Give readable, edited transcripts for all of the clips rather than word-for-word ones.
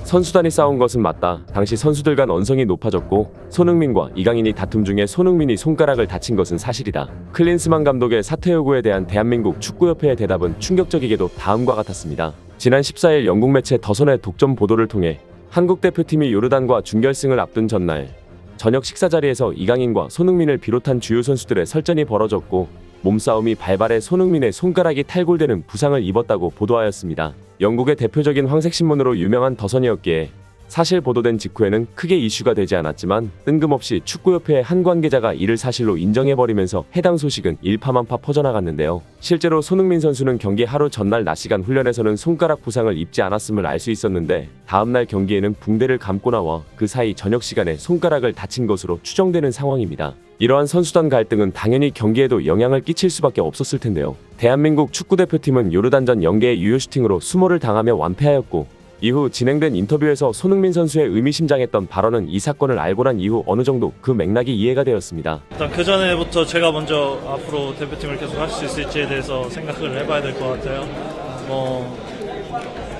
선수단이 싸운 것은 맞다. 당시 선수들 간 언성이 높아졌고 손흥민과 이강인이 다툼 중에 손흥민이 손가락을 다친 것은 사실이다. 클린스만 감독의 사퇴 요구에 대한 대한민국 축구협회의 대답은 충격적이게도 다음과 같았습니다. 지난 14일 영국 매체 더선의 독점 보도를 통해 한국 대표팀이 요르단과 준결승을 앞둔 전날 저녁 식사 자리에서 이강인과 손흥민을 비롯한 주요 선수들의 설전이 벌어졌고 몸싸움이 발발해 손흥민의 손가락이 탈골되는 부상을 입었다고 보도하였습니다. 영국의 대표적인 황색신문으로 유명한 더선이었기에 사실 보도된 직후에는 크게 이슈가 되지 않았지만 뜬금없이 축구협회의 한 관계자가 이를 사실로 인정해버리면서 해당 소식은 일파만파 퍼져나갔는데요. 실제로 손흥민 선수는 경기 하루 전날 낮 시간 훈련에서는 손가락 부상을 입지 않았음을 알 수 있었는데 다음날 경기에는 붕대를 감고 나와 그 사이 저녁 시간에 손가락을 다친 것으로 추정되는 상황입니다. 이러한 선수단 갈등은 당연히 경기에도 영향을 끼칠 수밖에 없었을 텐데요. 대한민국 축구대표팀은 요르단전 연계의 유효 슈팅으로 수모를 당하며 완패하였고 이후 진행된 인터뷰에서 손흥민 선수의 의미심장했던 발언은 이 사건을 알고 난 이후 어느 정도 그 맥락이 이해가 되었습니다. 일단 그 전에부터 제가 먼저 앞으로 대표팀을 계속 할 수 있을지에 대해서 생각을 해봐야 될 것 같아요.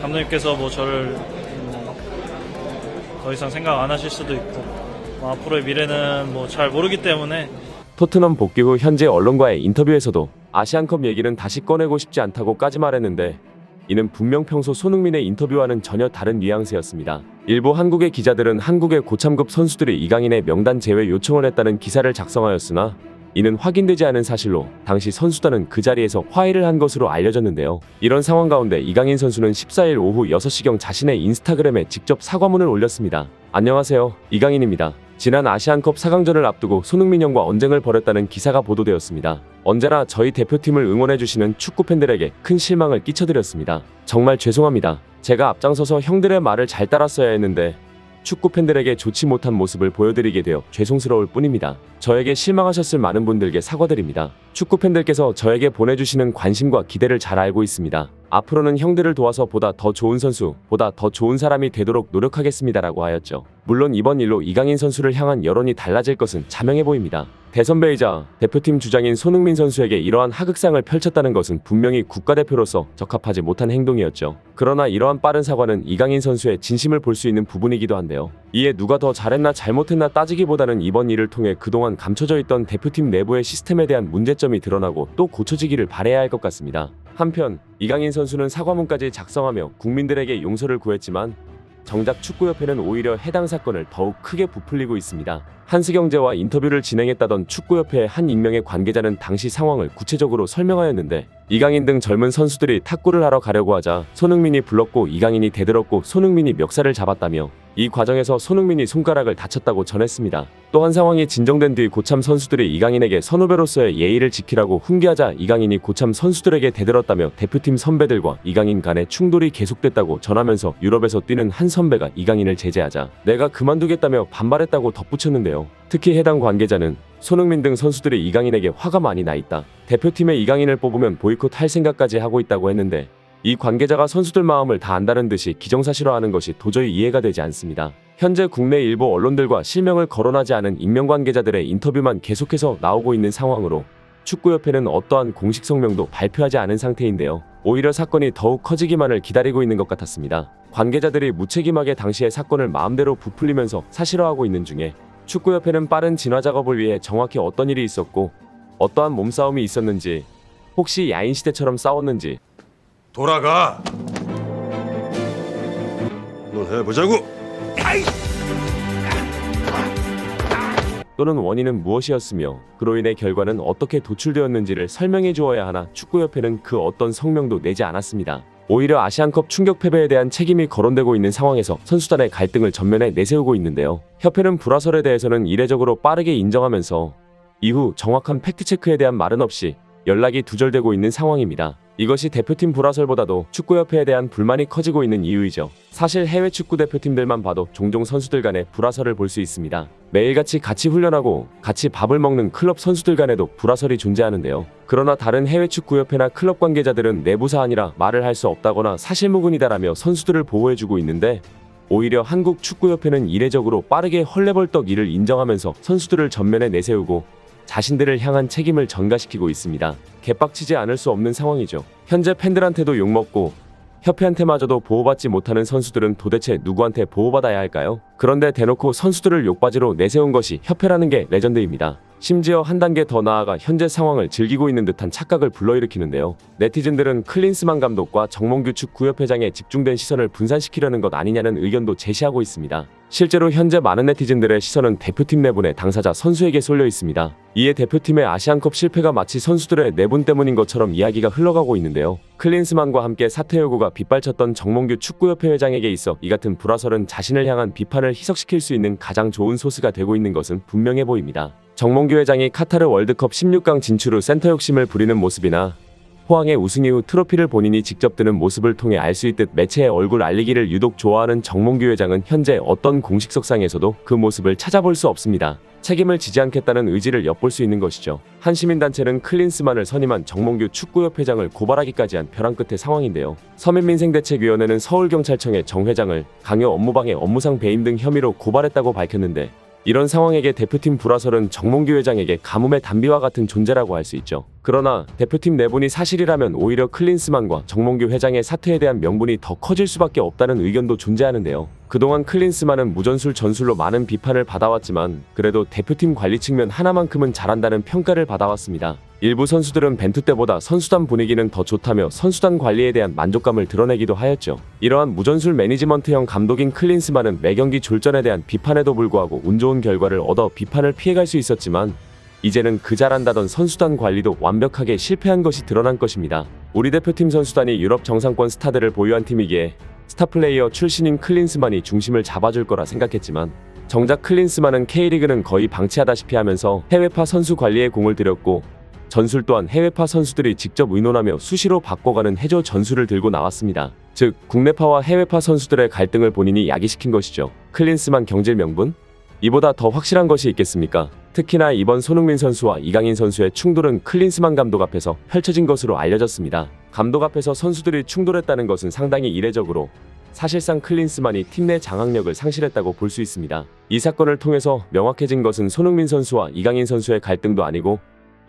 감독님께서 저를 더 이상 생각 안 하실 수도 있고 앞으로의 미래는 잘 모르기 때문에. 토트넘 복귀 후 현재 언론과의 인터뷰에서도 아시안컵 얘기는 다시 꺼내고 싶지 않다고까지 말했는데 이는 분명 평소 손흥민의 인터뷰와는 전혀 다른 뉘앙스였습니다. 일부 한국의 기자들은 한국의 고참급 선수들이 이강인의 명단 제외 요청을 했다는 기사를 작성하였으나 이는 확인되지 않은 사실로 당시 선수단은 그 자리에서 화해를 한 것으로 알려졌는데요. 이런 상황 가운데 이강인 선수는 14일 오후 6시경 자신의 인스타그램에 직접 사과문을 올렸습니다. 안녕하세요. 이강인입니다. 지난 아시안컵 4강전을 앞두고 손흥민 형과 언쟁을 벌였다는 기사가 보도되었습니다. 언제나 저희 대표팀을 응원해주시는 축구팬들에게 큰 실망을 끼쳐드렸습니다. 정말 죄송합니다. 제가 앞장서서 형들의 말을 잘 따랐어야 했는데 축구팬들에게 좋지 못한 모습을 보여드리게 되어 죄송스러울 뿐입니다. 저에게 실망하셨을 많은 분들께 사과드립니다. 축구팬들께서 저에게 보내주시는 관심과 기대를 잘 알고 있습니다. 앞으로는 형들을 도와서 보다 더 좋은 선수, 보다 더 좋은 사람이 되도록 노력하겠습니다라고 하였죠. 물론 이번 일로 이강인 선수를 향한 여론이 달라질 것은 자명해 보입니다. 대선배이자 대표팀 주장인 손흥민 선수에게 이러한 하극상을 펼쳤다는 것은 분명히 국가대표로서 적합하지 못한 행동이었죠. 그러나 이러한 빠른 사과는 이강인 선수의 진심을 볼 수 있는 부분이기도 한데요. 이에 누가 더 잘했나 잘못했나 따지기보다는 이번 일을 통해 그동안 감춰져 있던 대표팀 내부의 시스템에 대한 문제점이 드러나고 또 고쳐지기를 바라야 할 것 같습니다. 한편 이강인 선수는 사과문까지 작성하며 국민들에게 용서를 구했지만 정작 축구협회는 오히려 해당 사건을 더욱 크게 부풀리고 있습니다. 한스경제와 인터뷰를 진행했다던 축구협회의 한 익명의 관계자는 당시 상황을 구체적으로 설명하였는데 이강인 등 젊은 선수들이 탁구를 하러 가려고 하자 손흥민이 불렀고 이강인이 대들었고 손흥민이 멱살을 잡았다며 이 과정에서 손흥민이 손가락을 다쳤다고 전했습니다. 또 한 상황이 진정된 뒤 고참 선수들이 이강인에게 선후배로서의 예의를 지키라고 훈계하자 이강인이 고참 선수들에게 대들었다며 대표팀 선배들과 이강인 간의 충돌이 계속됐다고 전하면서 유럽에서 뛰는 한 선배가 이강인을 제재하자 내가 그만두겠다며 반발했다고 덧붙였는데요. 특히 해당 관계자는 손흥민 등 선수들이 이강인에게 화가 많이 나 있다. 대표팀에 이강인을 뽑으면 보이콧할 생각까지 하고 있다고 했는데 이 관계자가 선수들 마음을 다 안다는 듯이 기정사실화하는 것이 도저히 이해가 되지 않습니다. 현재 국내 일부 언론들과 실명을 거론하지 않은 익명 관계자들의 인터뷰만 계속해서 나오고 있는 상황으로 축구협회는 어떠한 공식 성명도 발표하지 않은 상태인데요. 오히려 사건이 더욱 커지기만을 기다리고 있는 것 같았습니다. 관계자들이 무책임하게 당시의 사건을 마음대로 부풀리면서 사실화하고 있는 중에 축구협회는 빠른 진화 작업을 위해 정확히 어떤 일이 있었고 어떠한 몸싸움이 있었는지 혹시 야인시대처럼 싸웠는지 돌아가. 넌 해보자고. 또는 원인은 무엇이었으며 그로 인해 결과는 어떻게 도출되었는지를 설명해 주어야 하나 축구협회는 그 어떤 성명도 내지 않았습니다. 오히려 아시안컵 충격 패배에 대한 책임이 거론되고 있는 상황에서 선수단의 갈등을 전면에 내세우고 있는데요. 협회는 불화설에 대해서는 이례적으로 빠르게 인정하면서 이후 정확한 팩트체크에 대한 말은 없이 연락이 두절되고 있는 상황입니다. 이것이 대표팀 불화설보다도 축구협회에 대한 불만이 커지고 있는 이유이죠. 사실 해외 축구 대표팀들만 봐도 종종 선수들 간의 불화설을 볼 수 있습니다. 매일같이 같이 훈련하고 같이 밥을 먹는 클럽 선수들 간에도 불화설이 존재하는데요. 그러나 다른 해외 축구협회나 클럽 관계자들은 내부 사안이라 말을 할 수 없다거나 사실무근이다라며 선수들을 보호해주고 있는데 오히려 한국 축구협회는 이례적으로 빠르게 헐레벌떡 이를 인정하면서 선수들을 전면에 내세우고 자신들을 향한 책임을 전가시키고 있습니다. 개빡치지 않을 수 없는 상황이죠. 현재 팬들한테도 욕먹고 협회한테마저도 보호받지 못하는 선수들은 도대체 누구한테 보호받아야 할까요? 그런데 대놓고 선수들을 욕바지로 내세운 것이 협회라는 게 레전드입니다. 심지어 한 단계 더 나아가 현재 상황을 즐기고 있는 듯한 착각을 불러일으키는데요. 네티즌들은 클린스만 감독과 정몽규 축구협회장의 집중된 시선을 분산시키려는 것 아니냐는 의견도 제시하고 있습니다. 실제로 현재 많은 네티즌들의 시선은 대표팀 내분의 당사자 선수에게 쏠려 있습니다. 이에 대표팀의 아시안컵 실패가 마치 선수들의 내분 때문인 것처럼 이야기가 흘러가고 있는데요. 클린스만과 함께 사퇴 요구가 빗발쳤던 정몽규 축구협회 회장에게 있어 이 같은 불화설은 자신을 향한 비판을 희석시킬 수 있는 가장 좋은 소스가 되고 있는 것은 분명해 보입니다. 정몽규 회장이 카타르 월드컵 16강 진출 후 센터 욕심을 부리는 모습이나 포항의 우승 이후 트로피를 본인이 직접 드는 모습을 통해 알 수 있듯 매체에 얼굴 알리기를 유독 좋아하는 정몽규 회장은 현재 어떤 공식석상에서도 그 모습을 찾아볼 수 없습니다. 책임을 지지 않겠다는 의지를 엿볼 수 있는 것이죠. 한 시민단체는 클린스만을 선임한 정몽규 축구협회장을 고발하기까지 한 벼랑 끝의 상황인데요. 서민민생대책위원회는 서울경찰청의 정 회장을 강요 업무방해 업무상 배임 등 혐의로 고발했다고 밝혔는데 이런 상황에게 대표팀 불화설은 정몽규 회장에게 가뭄의 단비와 같은 존재라고 할 수 있죠. 그러나 대표팀 내분이 사실이라면 오히려 클린스만과 정몽규 회장의 사퇴에 대한 명분이 더 커질 수밖에 없다는 의견도 존재하는데요. 그동안 클린스만은 무전술 전술로 많은 비판을 받아왔지만 그래도 대표팀 관리 측면 하나만큼은 잘한다는 평가를 받아왔습니다. 일부 선수들은 벤투 때보다 선수단 분위기는 더 좋다며 선수단 관리에 대한 만족감을 드러내기도 하였죠. 이러한 무전술 매니지먼트형 감독인 클린스만은 매경기 졸전에 대한 비판에도 불구하고 운 좋은 결과를 얻어 비판을 피해갈 수 있었지만 이제는 그 잘한다던 선수단 관리도 완벽하게 실패한 것이 드러난 것입니다. 우리 대표팀 선수단이 유럽 정상권 스타들을 보유한 팀이기에 스타플레이어 출신인 클린스만이 중심을 잡아줄 거라 생각했지만 정작 클린스만은 K리그는 거의 방치하다시피 하면서 해외파 선수 관리에 공을 들였고 전술 또한 해외파 선수들이 직접 의논하며 수시로 바꿔가는 해조 전술을 들고 나왔습니다. 즉 국내파와 해외파 선수들의 갈등을 본인이 야기시킨 것이죠. 클린스만 경질 명분? 이보다 더 확실한 것이 있겠습니까? 특히나 이번 손흥민 선수와 이강인 선수의 충돌은 클린스만 감독 앞에서 펼쳐진 것으로 알려졌습니다. 감독 앞에서 선수들이 충돌했다는 것은 상당히 이례적으로 사실상 클린스만이 팀 내 장악력을 상실했다고 볼 수 있습니다. 이 사건을 통해서 명확해진 것은 손흥민 선수와 이강인 선수의 갈등도 아니고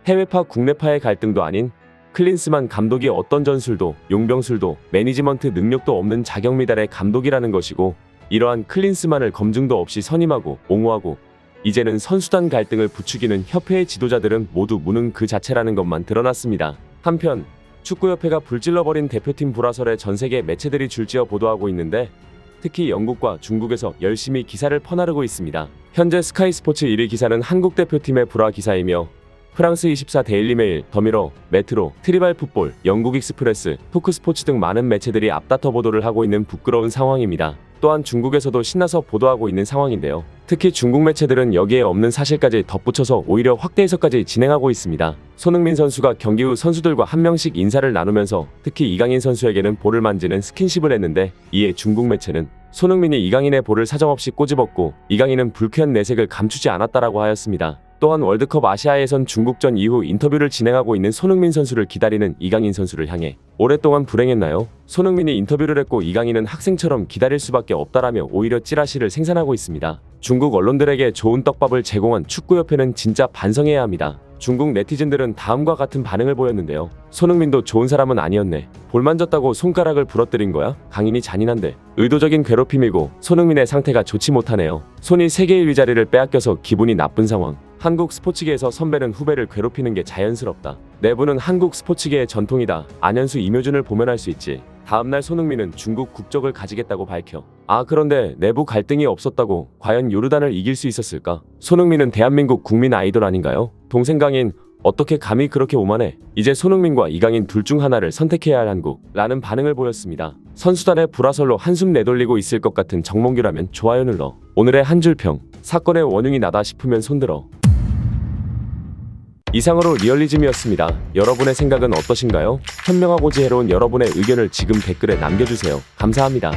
해외파 국내파의 갈등도 아닌 클린스만 감독이 어떤 전술도 용병술도 매니지먼트 능력도 없는 자격미달의 감독이라는 것이고 이러한 클린스만을 검증도 없이 선임하고 옹호하고 이제는 선수단 갈등을 부추기는 협회의 지도자들은 모두 무능 그 자체라는 것만 드러났습니다. 한편 축구협회가 불질러버린 대표팀 불화설에 전세계 매체들이 줄지어 보도하고 있는데 특히 영국과 중국에서 열심히 기사를 퍼나르고 있습니다. 현재 스카이 스포츠 1위 기사는 한국 대표팀의 불화 기사이며 프랑스 24 데일리메일, 더미러, 메트로, 트리발 풋볼, 영국 익스프레스, 토크스포츠 등 많은 매체들이 앞다퉈 보도를 하고 있는 부끄러운 상황입니다. 또한 중국에서도 신나서 보도하고 있는 상황인데요. 특히 중국 매체들은 여기에 없는 사실까지 덧붙여서 오히려 확대 해석까지 진행하고 있습니다. 손흥민 선수가 경기 후 선수들과 한 명씩 인사를 나누면서 특히 이강인 선수에게는 볼을 만지는 스킨십을 했는데 이에 중국 매체는 손흥민이 이강인의 볼을 사정없이 꼬집었고 이강인은 불쾌한 내색을 감추지 않았다라고 하였습니다. 또한 월드컵 아시아 예선 중국전 이후 인터뷰를 진행하고 있는 손흥민 선수를 기다리는 이강인 선수를 향해 오랫동안 불행했나요? 손흥민이 인터뷰를 했고 이강인은 학생처럼 기다릴 수밖에 없다라며 오히려 찌라시를 생산하고 있습니다. 중국 언론들에게 좋은 떡밥을 제공한 축구협회는 진짜 반성해야 합니다. 중국 네티즌들은 다음과 같은 반응을 보였는데요. 손흥민도 좋은 사람은 아니었네. 볼 만졌다고 손가락을 부러뜨린 거야? 강인이 잔인한데. 의도적인 괴롭힘이고 손흥민의 상태가 좋지 못하네요. 손이 세계의 위자리를 빼앗겨서 기분이 나쁜 상황. 한국 스포츠계에서 선배는 후배를 괴롭히는 게 자연스럽다. 내부는 한국 스포츠계의 전통이다. 안현수 이묘준을 보면 알 수 있지. 다음날 손흥민은 중국 국적을 가지겠다고 밝혀. 그런데 내부 갈등이 없었다고 과연 요르단을 이길 수 있었을까? 손흥민은 대한민국 국민 아이돌 아닌가요? 동생 강인 어떻게 감히 그렇게 오만해? 이제 손흥민과 이강인 둘 중 하나를 선택해야 할 한국 라는 반응을 보였습니다. 선수단의 불화설로 한숨 내돌리고 있을 것 같은 정몽규라면 좋아요 눌러. 오늘의 한 줄 평. 사건의 원흉이 나다 싶으면 손들어. 이상으로 리얼리즘이었습니다. 여러분의 생각은 어떠신가요? 현명하고 지혜로운 여러분의 의견을 지금 댓글에 남겨주세요. 감사합니다.